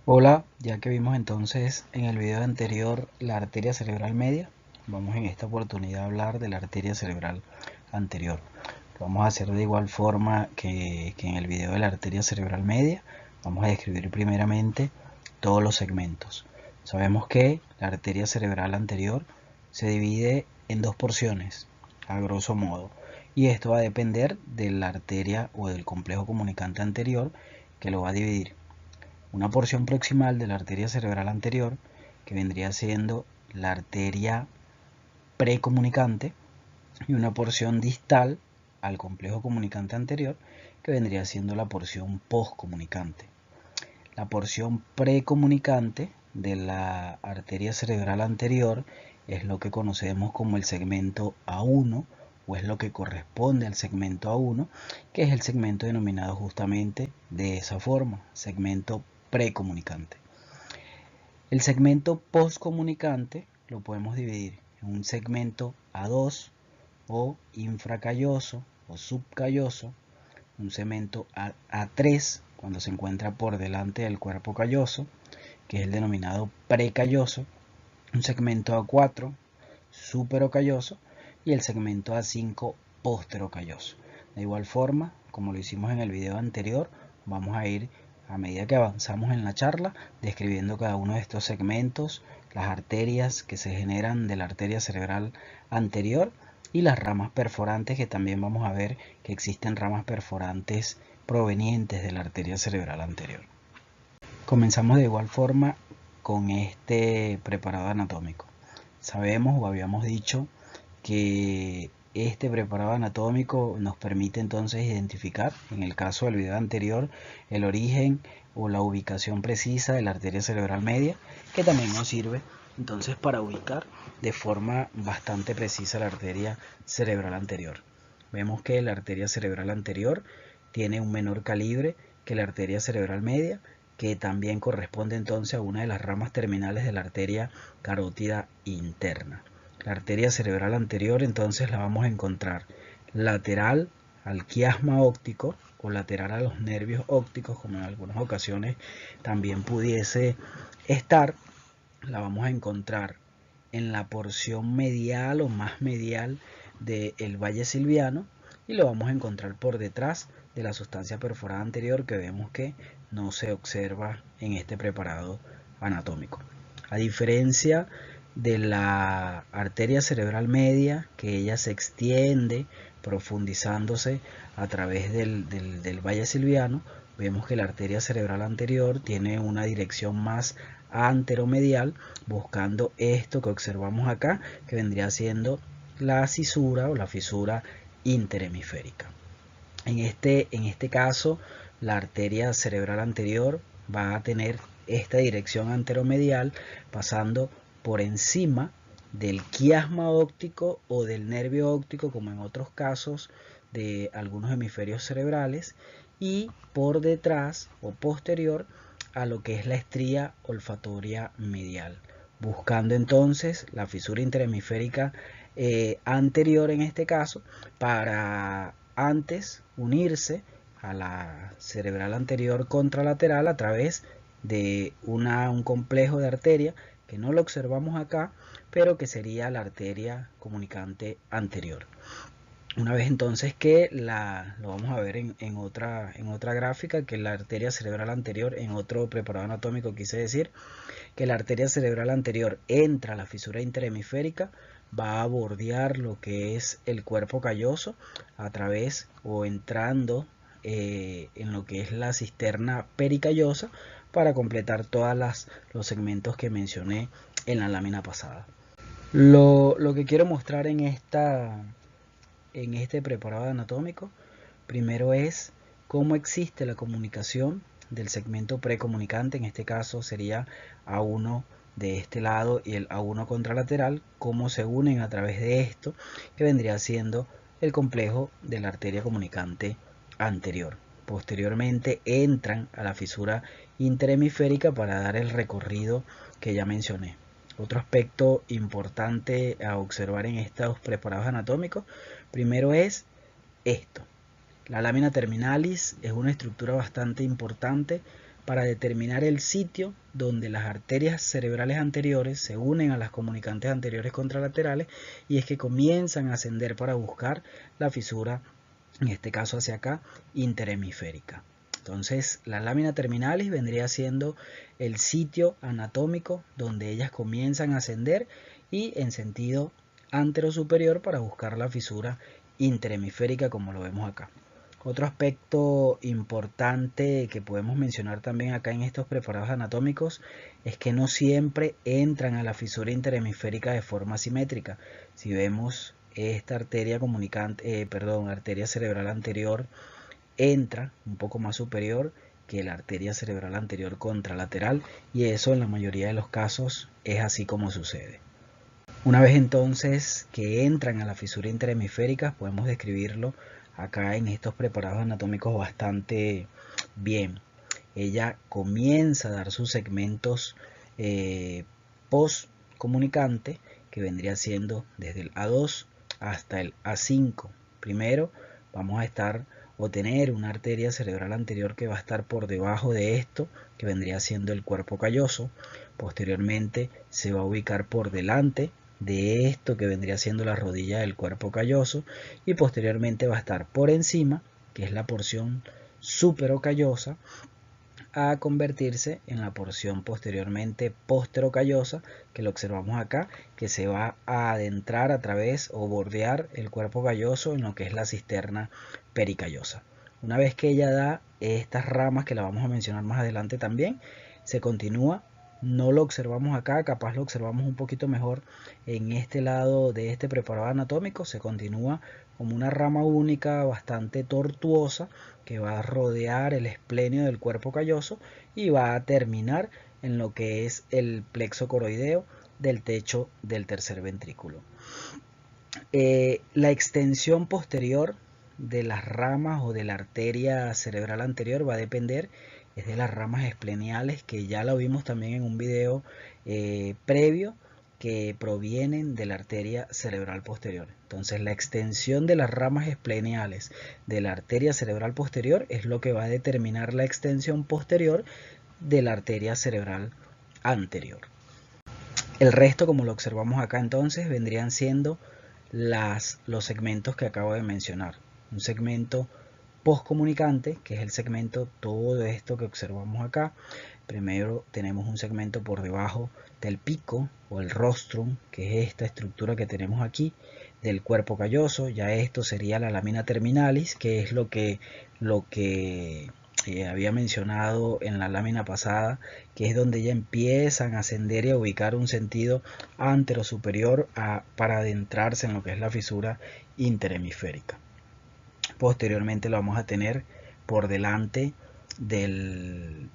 Hola, ya que vimos entonces en el video anterior la arteria cerebral media, vamos en esta oportunidad a hablar de la arteria cerebral anterior. Lo vamos a hacer de igual forma que en el video de la arteria cerebral media. Vamos a describir primeramente todos los segmentos. Sabemos que la arteria cerebral anterior se divide en dos porciones, a grosso modo, y esto va a depender de la arteria o del complejo comunicante anterior que lo va a dividir. Una porción proximal de la arteria cerebral anterior, que vendría siendo la arteria precomunicante, y una porción distal al complejo comunicante anterior, que vendría siendo la porción postcomunicante. La porción precomunicante de la arteria cerebral anterior es lo que conocemos como el segmento A1, o es lo que corresponde al segmento A1, que es el segmento denominado justamente de esa forma, segmento precomunicante. El segmento postcomunicante lo podemos dividir en un segmento A2 o infracalloso o subcalloso, un segmento A3 cuando se encuentra por delante del cuerpo calloso, que es el denominado precalloso, un segmento A4 superocalloso y el segmento A5 posterocalloso. De igual forma, como lo hicimos en el video anterior, vamos a ir a medida que avanzamos en la charla describiendo cada uno de estos segmentos, las arterias que se generan de la arteria cerebral anterior y las ramas perforantes, que también vamos a ver que existen ramas perforantes provenientes de la arteria cerebral anterior. Comenzamos de igual forma con este preparado anatómico. Sabemos o habíamos dicho que este preparado anatómico nos permite entonces identificar, en el caso del video anterior, el origen o la ubicación precisa de la arteria cerebral media, que también nos sirve entonces para ubicar de forma bastante precisa la arteria cerebral anterior. Vemos que la arteria cerebral anterior tiene un menor calibre que la arteria cerebral media, que también corresponde entonces a una de las ramas terminales de la arteria carótida interna. La arteria cerebral anterior entonces la vamos a encontrar lateral al quiasma óptico o lateral a los nervios ópticos, como en algunas ocasiones también pudiese estar. La vamos a encontrar en la porción medial o más medial del valle silviano, y lo vamos a encontrar por detrás de la sustancia perforada anterior, que vemos que no se observa en este preparado anatómico. A diferencia de la arteria cerebral media, que ella se extiende profundizándose a través del valle silviano, vemos que la arteria cerebral anterior tiene una dirección más anteromedial, buscando esto que observamos acá, que vendría siendo la cisura o la fisura interhemisférica. En este caso, la arteria cerebral anterior va a tener esta dirección anteromedial, pasando por encima del quiasma óptico o del nervio óptico, como en otros casos de algunos hemisferios cerebrales, y por detrás o posterior a lo que es la estría olfatoria medial, buscando entonces la fisura interhemisférica anterior en este caso, para antes unirse a la cerebral anterior contralateral a través de un complejo de arteria que no lo observamos acá, pero que sería la arteria comunicante anterior. Una vez entonces que lo vamos a ver en otra gráfica, que la arteria cerebral anterior, en otro preparado anatómico quise decir, que la arteria cerebral anterior entra a la fisura interhemisférica, va a bordear lo que es el cuerpo calloso a través o entrando en lo que es la cisterna pericallosa, para completar todos los segmentos que mencioné en la lámina pasada. Lo que quiero mostrar en este preparado anatómico, primero es cómo existe la comunicación del segmento precomunicante, en este caso sería A1 de este lado y el A1 contralateral, cómo se unen a través de esto, que vendría siendo el complejo de la arteria comunicante anterior. Posteriormente entran a la fisura interhemisférica para dar el recorrido que ya mencioné. Otro aspecto importante a observar en estos preparados anatómicos, primero es esto. La lámina terminalis es una estructura bastante importante para determinar el sitio donde las arterias cerebrales anteriores se unen a las comunicantes anteriores contralaterales y es que comienzan a ascender para buscar la fisura, en este caso hacia acá, interhemisférica. Entonces la lámina terminalis vendría siendo el sitio anatómico donde ellas comienzan a ascender y en sentido anterosuperior para buscar la fisura interhemisférica, como lo vemos acá. Otro aspecto importante que podemos mencionar también acá en estos preparados anatómicos es que no siempre entran a la fisura interhemisférica de forma simétrica. Si vemos esta arteria comunicante, arteria cerebral anterior entra un poco más superior que la arteria cerebral anterior contralateral, y eso en la mayoría de los casos es así como sucede. Una vez entonces que entran a la fisura interhemisférica, podemos describirlo acá en estos preparados anatómicos bastante bien. Ella comienza a dar sus segmentos post comunicante, que vendría siendo desde el A2 hasta el A5. Primero vamos a tener una arteria cerebral anterior que va a estar por debajo de esto, que vendría siendo el cuerpo calloso. Posteriormente se va a ubicar por delante de esto, que vendría siendo la rodilla del cuerpo calloso, y posteriormente va a estar por encima, que es la porción superocallosa, a convertirse en la porción posteriormente posterocallosa, que lo observamos acá, que se va a adentrar a través o bordear el cuerpo calloso en lo que es la cisterna pericallosa. Una vez que ella da estas ramas, que la vamos a mencionar más adelante también, se continúa. No lo observamos acá, capaz lo observamos un poquito mejor en este lado de este preparado anatómico. Se continúa como una rama única bastante tortuosa que va a rodear el esplenio del cuerpo calloso y va a terminar en lo que es el plexo coroideo del techo del tercer ventrículo. La extensión posterior de las ramas o de la arteria cerebral anterior va a depender de las ramas espleniales, que ya lo vimos también en un video previo, que provienen de la arteria cerebral posterior. Entonces la extensión de las ramas espleniales de la arteria cerebral posterior es lo que va a determinar la extensión posterior de la arteria cerebral anterior. El resto, como lo observamos acá, entonces vendrían siendo los segmentos que acabo de mencionar. Un segmento postcomunicante, que es el segmento, todo esto que observamos acá. Primero tenemos un segmento por debajo del pico o el rostrum, que es esta estructura que tenemos aquí del cuerpo calloso. Ya esto sería la lámina terminalis, que es lo que había mencionado en la lámina pasada, que es donde ya empiezan a ascender y a ubicar un sentido anterosuperior para adentrarse en lo que es la fisura interhemisférica. Posteriormente lo vamos a tener por delante del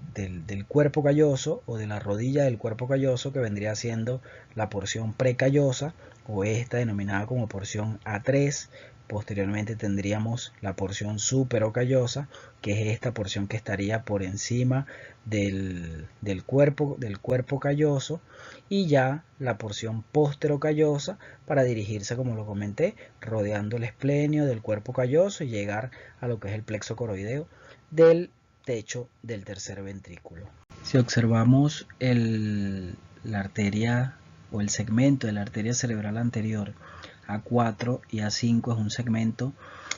cuerpo calloso o de la rodilla del cuerpo calloso, que vendría siendo la porción precallosa o esta denominada como porción A3. Posteriormente tendríamos la porción superocallosa, que es esta porción que estaría por encima del cuerpo calloso, y ya la porción posterocallosa para dirigirse, como lo comenté, rodeando el esplenio del cuerpo calloso y llegar a lo que es el plexo coroideo del techo del tercer ventrículo. Si observamos la arteria o el segmento de la arteria cerebral anterior A4 y A5, es un segmento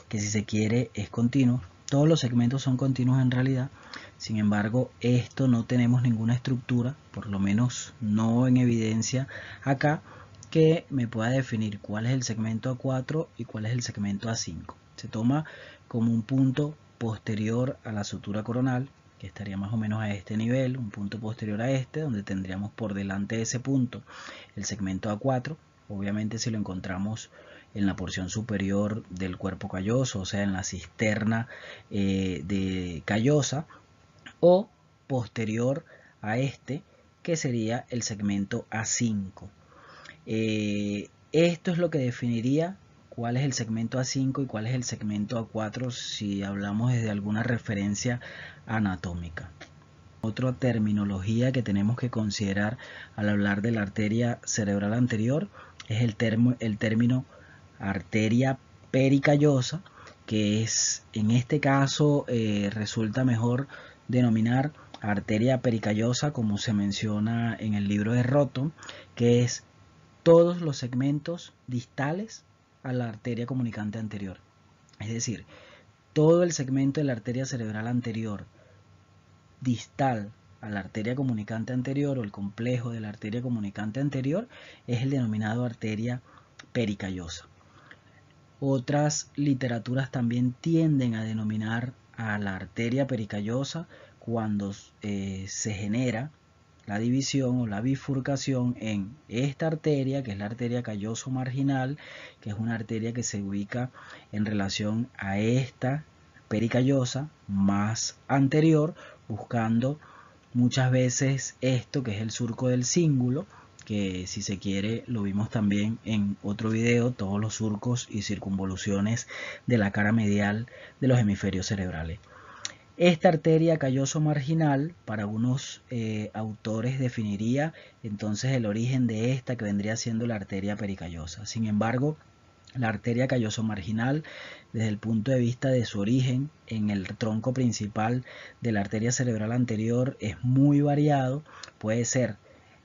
que, si se quiere, es continuo. Todos los segmentos son continuos en realidad. Sin embargo, esto no tenemos ninguna estructura, por lo menos no en evidencia acá, que me pueda definir cuál es el segmento A4 y cuál es el segmento A5. Se toma como un punto posterior a la sutura coronal, que estaría más o menos a este nivel, un punto posterior a este, donde tendríamos por delante de ese punto el segmento A4. Obviamente, si lo encontramos en la porción superior del cuerpo calloso, o sea, en la cisterna de callosa, o posterior a este, que sería el segmento A5. Esto es lo que definiría cuál es el segmento A5 y cuál es el segmento A4 si hablamos desde alguna referencia anatómica. Otra terminología que tenemos que considerar al hablar de la arteria cerebral anterior es el término arteria pericallosa, que es, en este caso, resulta mejor denominar arteria pericallosa, como se menciona en el libro de Roton, que es todos los segmentos distales a la arteria comunicante anterior. Es decir, todo el segmento de la arteria cerebral anterior distal a la arteria comunicante anterior o el complejo de la arteria comunicante anterior es el denominado arteria pericallosa. Otras literaturas también tienden a denominar a la arteria pericallosa cuando se genera la división o la bifurcación en esta arteria, que es la arteria calloso marginal, que es una arteria que se ubica en relación a esta pericallosa más anterior, buscando muchas veces esto que es el surco del cíngulo, que si se quiere lo vimos también en otro video, todos los surcos y circunvoluciones de la cara medial de los hemisferios cerebrales. Esta arteria calloso marginal, para unos autores definiría entonces el origen de esta, que vendría siendo la arteria pericallosa. Sin embargo, la arteria calloso marginal, desde el punto de vista de su origen en el tronco principal de la arteria cerebral anterior, es muy variado. Puede ser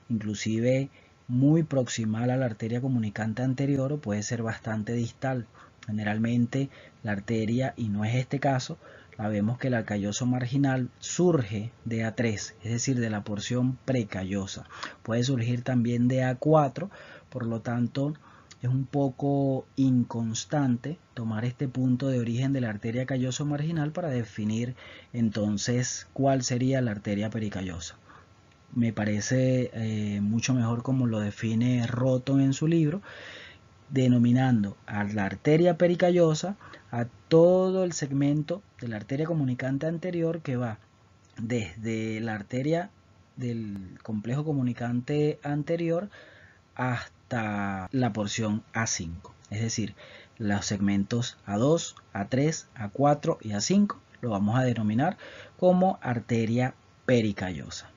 inclusive muy proximal a la arteria comunicante anterior o puede ser bastante distal. Generalmente la arteria, y no es este caso, la vemos que la calloso marginal surge de A3, es decir, de la porción precallosa. Puede surgir también de A4, por lo tanto es un poco inconstante tomar este punto de origen de la arteria calloso marginal para definir entonces cuál sería la arteria pericallosa. Me parece mucho mejor como lo define Roton en su libro, denominando a la arteria pericallosa a todo el segmento de la arteria comunicante anterior que va desde la arteria del complejo comunicante anterior hasta la porción A5, es decir, los segmentos A2, A3, A4 y A5 lo vamos a denominar como arteria pericallosa.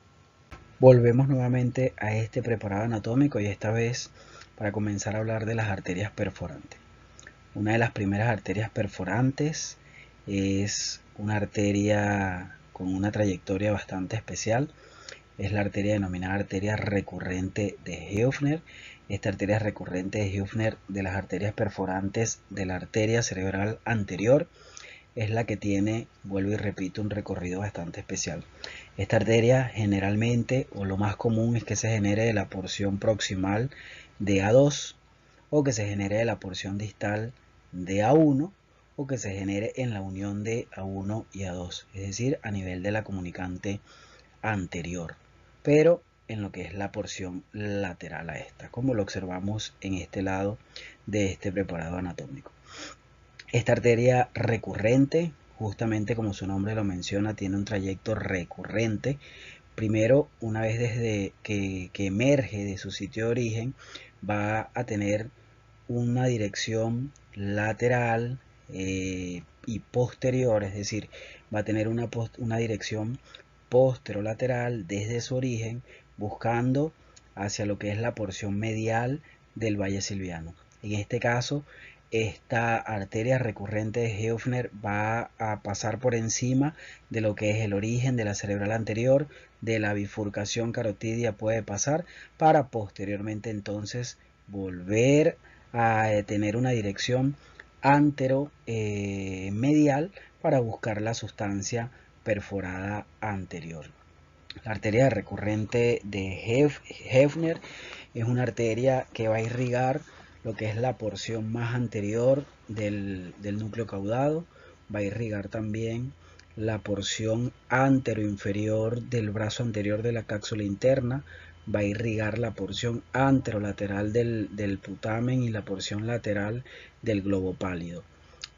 Volvemos nuevamente a este preparado anatómico y esta vez para comenzar a hablar de las arterias perforantes. Una de las primeras arterias perforantes es una arteria con una trayectoria bastante especial. Es la arteria denominada arteria recurrente de Höfner. Esta arteria recurrente de Höfner, de las arterias perforantes de la arteria cerebral anterior, es la que tiene, vuelvo y repito, un recorrido bastante especial. Esta arteria generalmente, o lo más común, es que se genere de la porción proximal de A2 o que se genere de la porción distal de A1 o que se genere en la unión de A1 y A2, es decir, a nivel de la comunicante anterior, pero en lo que es la porción lateral a esta, como lo observamos en este lado de este preparado anatómico. Esta arteria recurrente, justamente como su nombre lo menciona, tiene un trayecto recurrente. Primero, una vez desde que emerge de su sitio de origen, va a tener una dirección lateral y posterior, es decir, va a tener una dirección posterolateral desde su origen, buscando hacia lo que es la porción medial del valle silviano. En este caso, esta arteria recurrente de Höfner va a pasar por encima de lo que es el origen de la cerebral anterior, de la bifurcación carotidia puede pasar para posteriormente entonces volver a tener una dirección antero medial para buscar la sustancia perforada anterior. La arteria recurrente de Höfner es una arteria que va a irrigar lo que es la porción más anterior del núcleo caudado, va a irrigar también la porción anteroinferior del brazo anterior de la cápsula interna, va a irrigar la porción anterolateral del putamen y la porción lateral del globo pálido.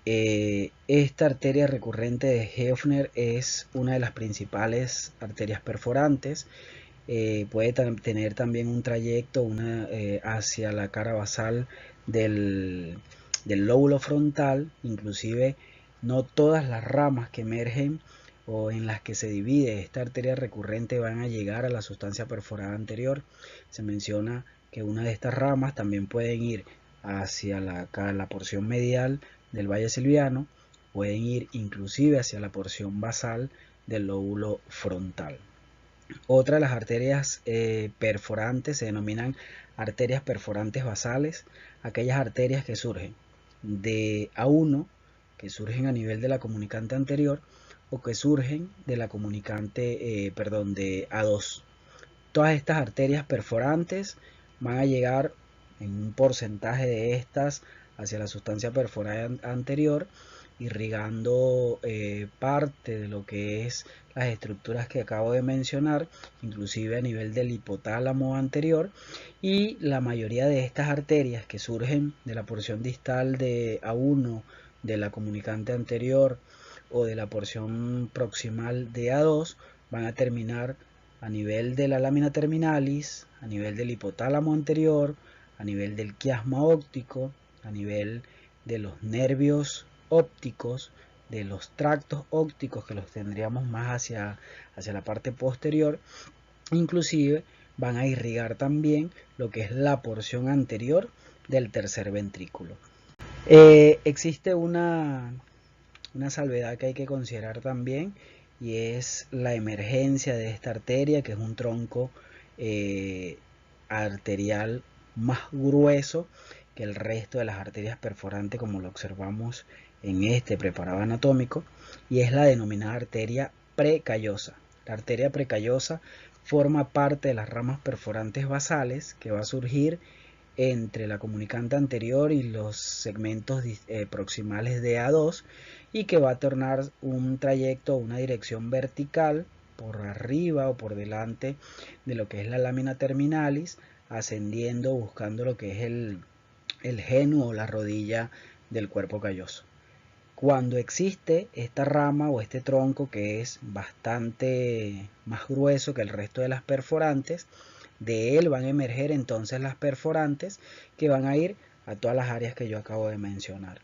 Esta arteria recurrente de Höfner es una de las principales arterias perforantes. Puede tener también un trayecto hacia la cara basal del lóbulo frontal. Inclusive no todas las ramas que emergen o en las que se divide esta arteria recurrente van a llegar a la sustancia perforada anterior. Se menciona que una de estas ramas también pueden ir hacia la porción medial del valle silviano, pueden ir inclusive hacia la porción basal del lóbulo frontal. Otra de las arterias perforantes se denominan arterias perforantes basales, aquellas arterias que surgen de A1, que surgen a nivel de la comunicante anterior, o que surgen de la comunicante, de A2. Todas estas arterias perforantes van a llegar en un porcentaje de estas hacia la sustancia perforada anterior, irrigando parte de lo que es las estructuras que acabo de mencionar, inclusive a nivel del hipotálamo anterior, y la mayoría de estas arterias que surgen de la porción distal de A1 de la comunicante anterior o de la porción proximal de A2 van a terminar a nivel de la lámina terminalis, a nivel del hipotálamo anterior, a nivel del quiasma óptico, a nivel de los nervios ópticos, de los tractos ópticos que los tendríamos más hacia la parte posterior, inclusive van a irrigar también lo que es la porción anterior del tercer ventrículo. Existe una salvedad que hay que considerar también, y es la emergencia de esta arteria, que es un tronco arterial más grueso que el resto de las arterias perforantes, como lo observamos en este preparado anatómico, y es la denominada arteria precallosa. La arteria precallosa forma parte de las ramas perforantes basales que va a surgir entre la comunicante anterior y los segmentos proximales de A2, y que va a tornar un trayecto o una dirección vertical por arriba o por delante de lo que es la lámina terminalis, ascendiendo, buscando lo que es el genu o la rodilla del cuerpo calloso. Cuando existe esta rama o este tronco que es bastante más grueso que el resto de las perforantes, de él van a emerger entonces las perforantes que van a ir a todas las áreas que yo acabo de mencionar.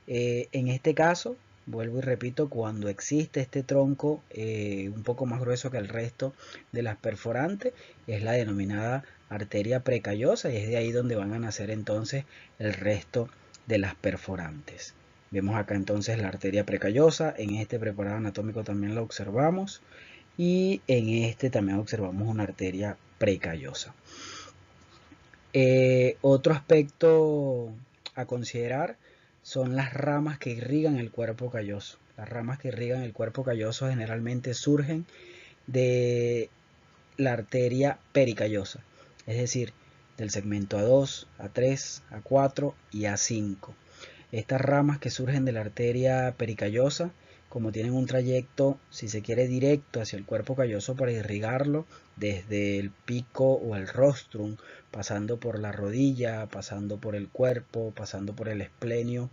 En este caso, vuelvo y repito, cuando existe este tronco un poco más grueso que el resto de las perforantes, es la denominada arteria precallosa, y es de ahí donde van a nacer entonces el resto de las perforantes. Vemos acá entonces la arteria precallosa, en este preparado anatómico también la observamos, y en este también observamos una arteria precallosa. Otro aspecto a considerar son las ramas que irrigan el cuerpo calloso. Las ramas que irrigan el cuerpo calloso generalmente surgen de la arteria pericallosa, es decir, del segmento A2, A3, A4 y A5. Estas ramas que surgen de la arteria pericallosa, como tienen un trayecto, si se quiere, directo hacia el cuerpo calloso para irrigarlo, desde el pico o el rostrum, pasando por la rodilla, pasando por el cuerpo, pasando por el esplenio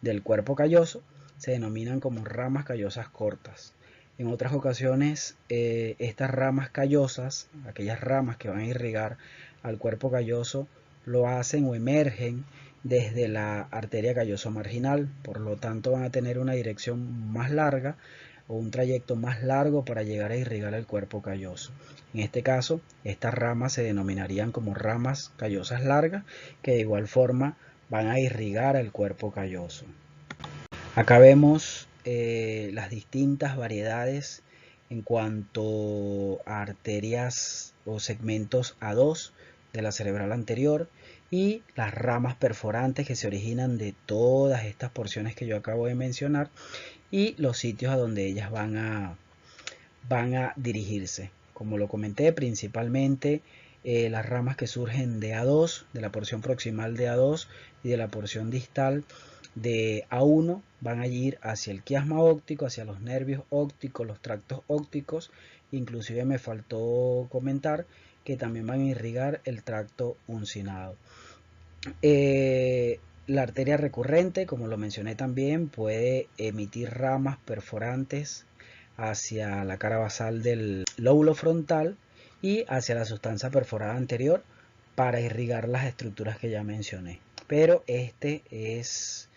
del cuerpo calloso, se denominan como ramas callosas cortas. En otras ocasiones, estas ramas callosas, aquellas ramas que van a irrigar al cuerpo calloso, lo hacen o emergen desde la arteria calloso marginal, por lo tanto van a tener una dirección más larga o un trayecto más largo para llegar a irrigar el cuerpo calloso. En este caso, estas ramas se denominarían como ramas callosas largas, que de igual forma van a irrigar el cuerpo calloso. Acá vemos las distintas variedades en cuanto a arterias o segmentos A2 de la cerebral anterior, y las ramas perforantes que se originan de todas estas porciones que yo acabo de mencionar, y los sitios a donde ellas van a dirigirse. Como lo comenté, principalmente las ramas que surgen de A2, de la porción proximal de A2 y de la porción distal de A1, van a ir hacia el quiasma óptico, hacia los nervios ópticos, los tractos ópticos. Inclusive me faltó comentar que también van a irrigar el tracto uncinado. La arteria recurrente, como lo mencioné también, puede emitir ramas perforantes hacia la cara basal del lóbulo frontal y hacia la sustancia perforada anterior para irrigar las estructuras que ya mencioné. Pero este es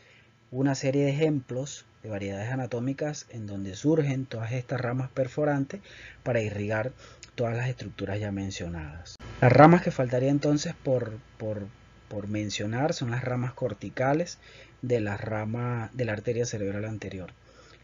una serie de ejemplos de variedades anatómicas en donde surgen todas estas ramas perforantes para irrigar todas las estructuras ya mencionadas. Las ramas que faltaría entonces por mencionar son las ramas corticales de la arteria cerebral anterior.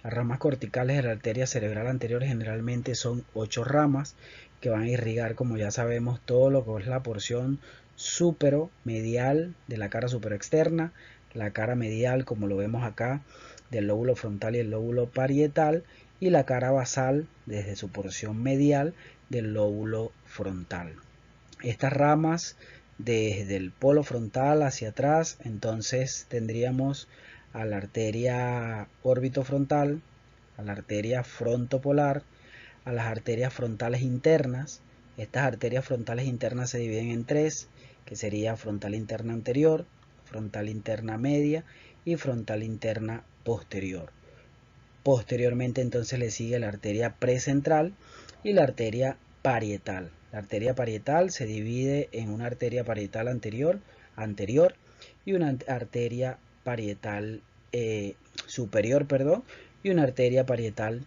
Las ramas corticales de la arteria cerebral anterior generalmente son 8 ramas que van a irrigar, como ya sabemos, todo lo que es la porción superomedial de la cara superexterna, la cara medial, como lo vemos acá, del lóbulo frontal y el lóbulo parietal, y la cara basal desde su porción medial del lóbulo frontal. Estas ramas desde el polo frontal hacia atrás, entonces tendríamos a la arteria orbitofrontal, a la arteria frontopolar, a las arterias frontales internas. Estas arterias frontales internas se dividen en tres, que sería frontal interna anterior, frontal interna media y frontal interna posterior. Posteriormente entonces le sigue la arteria precentral y la arteria parietal. La arteria parietal se divide en una arteria parietal anterior y una arteria parietal superior, y una arteria parietal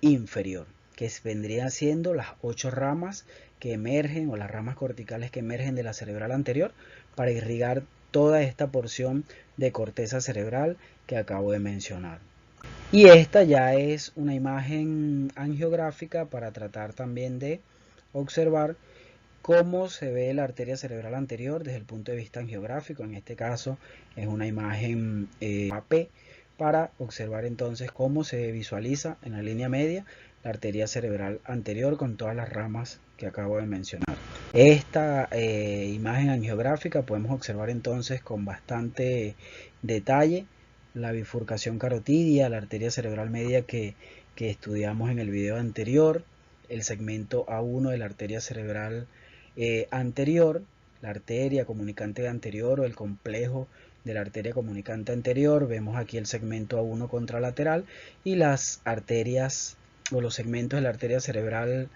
inferior, que vendrían siendo las 8 ramas que emergen, o las ramas corticales que emergen de la cerebral anterior para irrigar toda esta porción de corteza cerebral que acabo de mencionar. Y esta ya es una imagen angiográfica para tratar también de observar cómo se ve la arteria cerebral anterior desde el punto de vista angiográfico. En este caso es una imagen AP para observar entonces cómo se visualiza en la línea media la arteria cerebral anterior con todas las ramas que acabo de mencionar. Esta imagen angiográfica podemos observar entonces con bastante detalle la bifurcación carotidia, la arteria cerebral media que estudiamos en el video anterior, el segmento A1 de la arteria cerebral anterior, la arteria comunicante anterior o el complejo de la arteria comunicante anterior. Vemos aquí el segmento A1 contralateral y las arterias o los segmentos de la arteria cerebral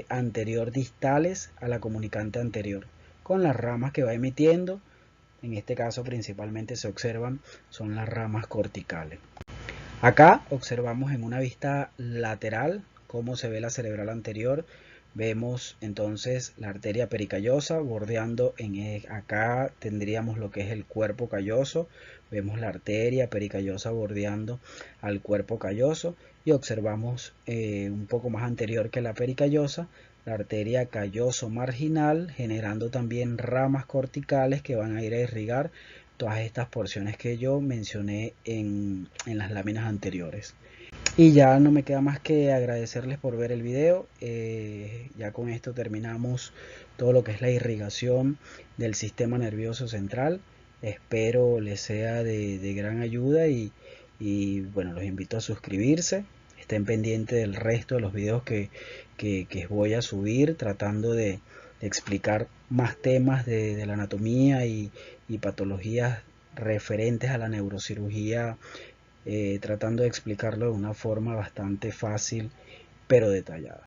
anterior distales a la comunicante anterior, con las ramas que va emitiendo. En este caso principalmente se observan son las ramas corticales. Acá observamos en una vista lateral cómo se ve la cerebral anterior. Vemos entonces la arteria pericallosa bordeando acá tendríamos lo que es el cuerpo calloso. Vemos la arteria pericallosa bordeando al cuerpo calloso y observamos un poco más anterior que la pericallosa la arteria calloso marginal, generando también ramas corticales que van a ir a irrigar todas estas porciones que yo mencioné en las láminas anteriores. Y ya no me queda más que agradecerles por ver el video. Ya con esto terminamos todo lo que es la irrigación del sistema nervioso central. Espero les sea de gran ayuda y bueno, los invito a suscribirse. Estén pendientes del resto de los videos que voy a subir tratando de explicar más temas de la anatomía y patologías referentes a la neurocirugía, tratando de explicarlo de una forma bastante fácil pero detallada.